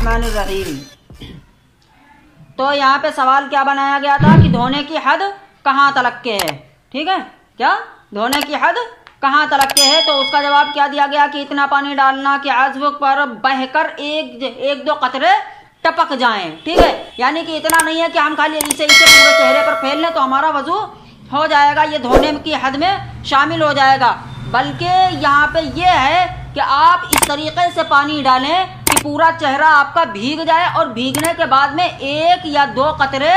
الرحمن الرحیم. تو یہاں پہ سوال کیا بنایا گیا تھا کہ دھونے کی حد کہاں تلک کے ہے. ٹھیک ہے, کیا دھونے کی حد کہاں تلک کے ہے؟ تو اس کا جواب کیا دیا گیا کہ اتنا پانی ڈالنا کہ عضو پر بہہ کر ایک دو قطرے ٹپک جائیں. ٹھیک ہے, یعنی کہ اتنا نہیں ہے کہ ہم خالی اسے پورے چہرے پر پھیل لیں تو ہمارا وضو ہو جائے گا, یہ دھونے کی حد میں شامل ہو جائے گا. بلکہ یہاں پہ یہ ہے کہ آپ اس طریقے سے پانی ڈالیں کہ پورا چہرہ آپ کا بھیگ جائے اور بھیگنے کے بعد میں ایک یا دو قطرے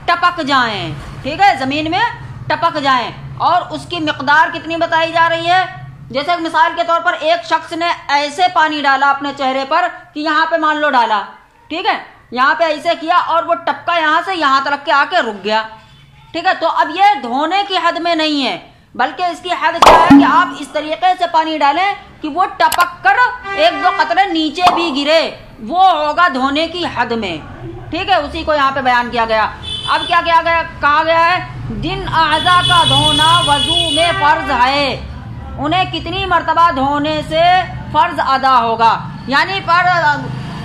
ٹپک جائیں. ٹھیک ہے, زمین میں ٹپک جائیں. اور اس کی مقدار کتنی بتائی جا رہی ہے؟ جیسے مثال کے طور پر ایک شخص نے ایسے پانی ڈالا اپنے چہرے پر کہ یہاں پہ مان لو ڈالا, ٹھیک ہے, یہاں پہ ایسے کیا اور وہ ٹپکا یہاں سے یہاں تک کے آ کے رک گیا. ٹھیک ہے, تو اب یہ دھونے کی حد میں نہیں ہے, بلکہ اس کی حد کیا ہے کہ آپ اس طریقے سے پانی ڈالیں کہ وہ ٹپک کر ایک دو قطرے نیچے بھی گرے, وہ ہوگا دھونے کی حد میں. ٹھیک ہے, اسی کو یہاں پہ بیان کیا گیا. اب کیا کہا گیا ہے؟ جن اعضاء کا دھونا وضو میں فرض ہے انہیں کتنی مرتبہ دھونے سے فرض ادا ہوگا. یعنی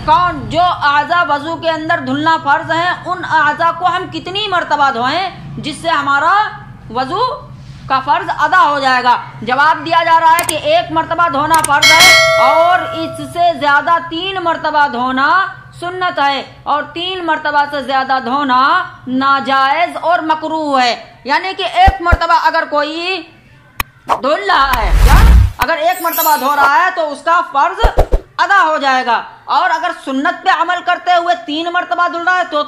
کون جو اعضاء وضو کے اندر دھلنا فرض ہیں ان اعضاء کو ہم کتنی مرتبہ دھوئیں جس سے ہمارا وضو کا فرض ادا ہو جائے گا. جواب دیا جا رہا ہے کہ ایک مرتبہ دھونا فرض ہے اور اس سے زیادہ 3 مرتبہ دھونا سنت ہے, اور 3 مرتبہ سے زیادہ دھونا ناجائز اور مکروہ ہے. یعنی کہ ایک مرتبہ اگر کوئی دھل رہا ہے, اگر ایک مرتبہ دھو رہا ہے تو اس کا فرض ادا ہو جائے گا, اور اگر سنت پہ عمل کرتے ہوئے 3 مرتبہ دھل رہا ہے تو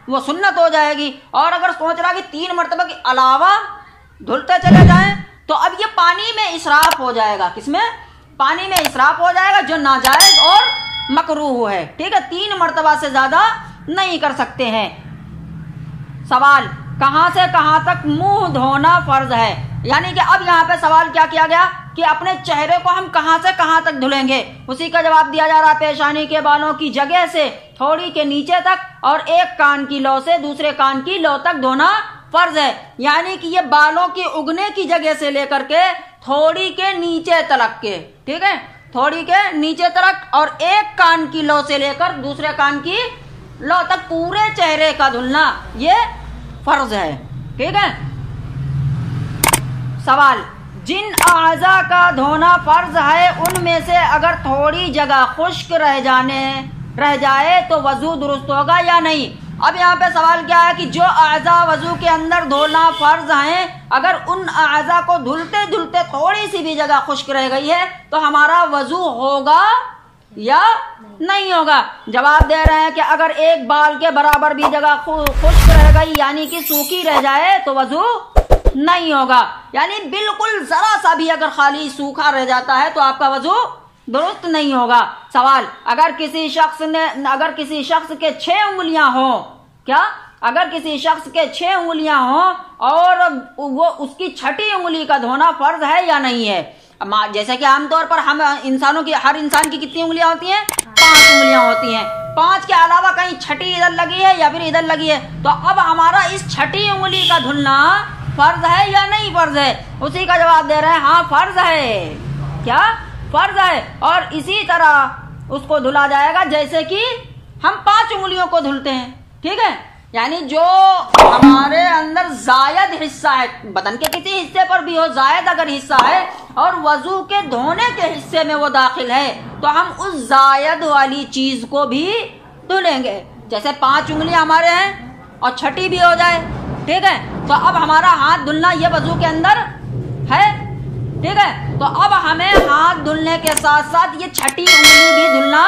وہ سنت ہو جائے گی. اور اگر سوچ رہا ہے کہ 3 مرتبہ کے علاوہ دھلتے چلے جائیں تو اب یہ پانی میں اسراف ہو جائے گا. کس میں؟ پانی میں اسراف ہو جائے گا جو ناجائز اور مکروہ ہے. ٹھیک ہے, 3 مرتبہ سے زیادہ نہیں کر سکتے ہیں. سوال, کہاں سے کہاں تک منہ دھونا فرض ہے؟ یعنی کہ اب یہاں پہ سوال کیا کیا گیا کہ اپنے چہرے کو ہم کہاں سے کہاں تک دھلیں گے. اسی کا جواب دیا جا رہا ہے پیشانی کے بالوں کی جگہ سے تھوڑی کے نیچے تک اور ایک کان کی لو سے دوسرے کان کی لو تک دھونا فرض ہے. یعنی کہ یہ بالوں کے اگنے کی جگہ سے لے کر کے تھوڑی کے نیچے تلک کے, ٹھیک ہے, تھوڑی کے نیچے تلک اور ایک کان کی لو سے لے کر دوسرے کان کی لو تک پورے چہرے کا دھلنا یہ فرض ہے. ٹھیک ہے. سوال, جن اعضاء کا دھونا فرض ہے ان میں سے اگر تھوڑی جگہ خشک رہ جائے تو وضو درست ہوگا یا نہیں؟ اب یہاں پہ سوال کیا ہے کہ جو اعضاء وضو کے اندر دھونا فرض ہیں اگر ان اعضاء کو دھلتے دھلتے تھوڑی سی بھی جگہ خشک رہ گئی ہے تو ہمارا وضو ہوگا یا نہیں ہوگا؟ جواب دے رہے ہیں کہ اگر ایک بال کے برابر بھی جگہ خشک رہ گئی یعنی کہ سوکھی رہ جائے تو وضو نہیں ہوگا. یعنی بالکل ذرا سا بھی اگر خالی سوکھا رہ جاتا ہے تو آپ کا وضو درست نہیں ہوگا. سوال, اگر کسی شخص کے 6 انگلیاں ہوں, کیا اگر کسی شخص کے 6 انگلیاں ہوں اور وہ اس کی 6ٹھی انگلی کا دھونا فرض ہے یا نہیں ہے؟ جیسے کہ عام طور پر ہر انسان کی کتنی انگلیاں ہوتی ہیں؟ 5 انگلیاں ہوتی ہیں. 5 کے علاوہ کہیں 6ٹھی ادھر لگی ہے یا پھر ادھر لگی ہے, تو اب ہمارا اس 6ٹھی انگلی کا دھلنا فرض ہے یا نہیں فرض ہے؟ اسی کا جواب دے رہے ہیں ہاں فرض ہے. کیا فرض ہے؟ اور اسی طرح اس کو دھلا جائے گا جیسے کہ ہم 5 انگلیوں کو دھلتے ہیں. ٹھیک ہے, یعنی جو ہمارے اندر زائد حصہ ہے, بدن کے کسی حصے پر بھی ہو زائد اگر حصہ ہے اور وضو کے دھونے کے حصے میں وہ داخل ہے تو ہم اس زائد والی چیز کو بھی دھلیں گے. جیسے 5 انگلیاں ہمارے ہیں اور 6ٹھی بھی ہو جائے, ٹھیک ہے, تو اب ہمارا ہاتھ دھلنا یہ وضو کے اندر ہے. ٹھیک ہے, تو اب ہمیں ہاتھ دھلنے کے ساتھ ساتھ یہ 6ٹھی انگلی بھی دھلنا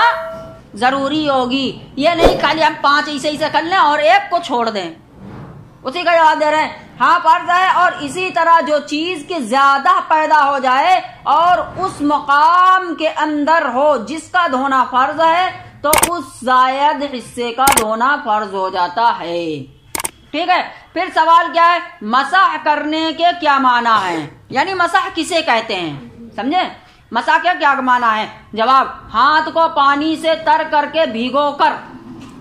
ضروری ہوگی. یہ نہیں خالی ہم 5 ایسے کر لیں اور ایک کو چھوڑ دیں. اسی کا جواب دے رہے ہیں ہاں فرض ہے. اور اسی طرح جو چیز کے زیادہ پیدا ہو جائے اور اس مقام کے اندر ہو جس کا دھونا فرض ہے تو اس زائد حصے کا دھونا فرض ہو جاتا ہے. ٹھیک ہے, پھر سوال کیا ہے؟ مسح کرنے کے کیا معنی ہیں؟ یعنی مسح کسے کہتے ہیں؟ سمجھے, مسح کے کیا معنی ہے؟ جواب, ہاتھ کو پانی سے تر کر کے بھگو کر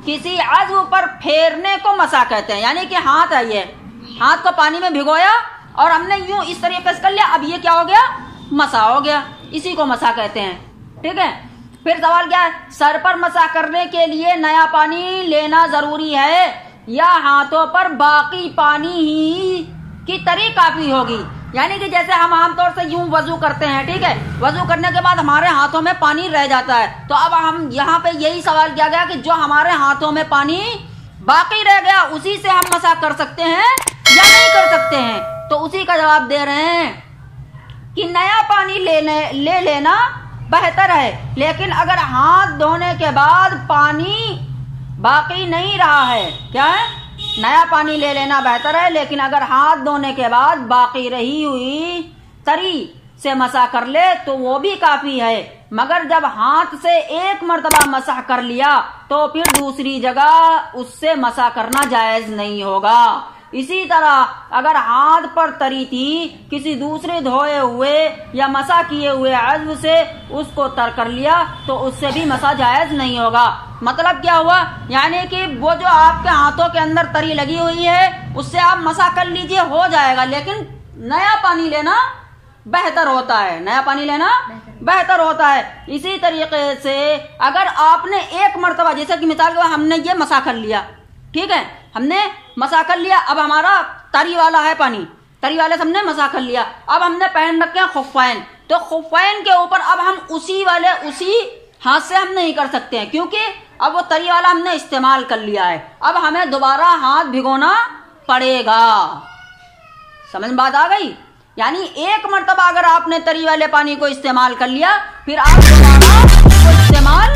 کسی عضو پر پھیرنے کو مسح کہتے ہیں. یعنی کہ ہاتھ ہے, یہ ہاتھ کو پانی میں بھگویا اور ہم نے یوں اس طریقے سے کر لیا, اب یہ کیا ہو گیا؟ مسح ہو گیا. اسی کو مسح کہتے ہیں. ٹھیک ہے, پھر سوال کیا ہے؟ سر پر مسح کرنے کے لیے نیا پانی لینا ضروری ہے یا ہاتھوں پر باقی پانی ہی کی تری کافی ہوگی؟ یعنی کہ جیسے ہم عام طور سے یوں وضو کرتے ہیں، ٹھیک ہے، وضو کرنے کے بعد ہمارے ہاتھوں میں پانی رہ جاتا ہے، تو اب ہم یہاں پہ یہی سوال کیا گیا کہ جو ہمارے ہاتھوں میں پانی باقی رہ گیا اسی سے ہم مسح کر سکتے ہیں یا نہیں کر سکتے ہیں؟ تو اسی کا جواب دے رہے ہیں کہ نیا پانی لے لینا بہتر ہے، لیکن اگر ہاتھ دھونے کے بعد پانی باقی نہیں رہا ہے، کیا ہے؟ نیا پانی لے لینا بہتر ہے، لیکن اگر ہاتھ دھونے کے بعد باقی رہی ہوئی تری سے مسح کر لے تو وہ بھی کافی ہے، مگر جب ہاتھ سے ایک مرتبہ مسح کر لیا تو پھر دوسری جگہ اس سے مسح کرنا جائز نہیں ہوگا۔ اسی طرح اگر ہاتھ پر تری تھی، کسی دوسرے دھوئے ہوئے یا مسح کیے ہوئے عضو سے اس کو تر کر لیا تو اس سے بھی مسح جائز نہیں ہوگا۔ مطلب کیا ہوا؟ یعنی کہ وہ جو آپ کے ہاتھوں کے اندر تری لگی ہوئی ہے اس سے آپ مسح کر لیجئے، ہو جائے گا، لیکن نیا پانی لینا بہتر ہوتا ہے، نیا پانی لینا بہتر ہوتا ہے۔ اسی طریقے سے اگر آپ نے ایک مرتبہ، جیسے کہ مثال کے ہم نے یہ مسح کر لیا، ٹھیک ہے، ہم نے مسح کر لیا، اب ہمارا تری والا ہے پانی، تری والے سے ہم نے مسح کر لیا، اب ہم نے پہن رکھے ہیں خفین، تو خفین کے اوپر اب ہم اسی ہاتھ سے ہم نہیں کر سکتے ہیں، کیونکہ اب وہ تری والا ہم نے استعمال کر لیا ہے، اب ہمیں دوبارہ ہاتھ بھگونا پڑے گا۔ سمجھ بات آ گئی؟ یعنی ایک مرتبہ اگر آپ نے تری والے پانی کو استعمال کر لیا پھر آپ دوبارہ اس کو استعمال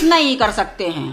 نہیں کر سکتے ہیں۔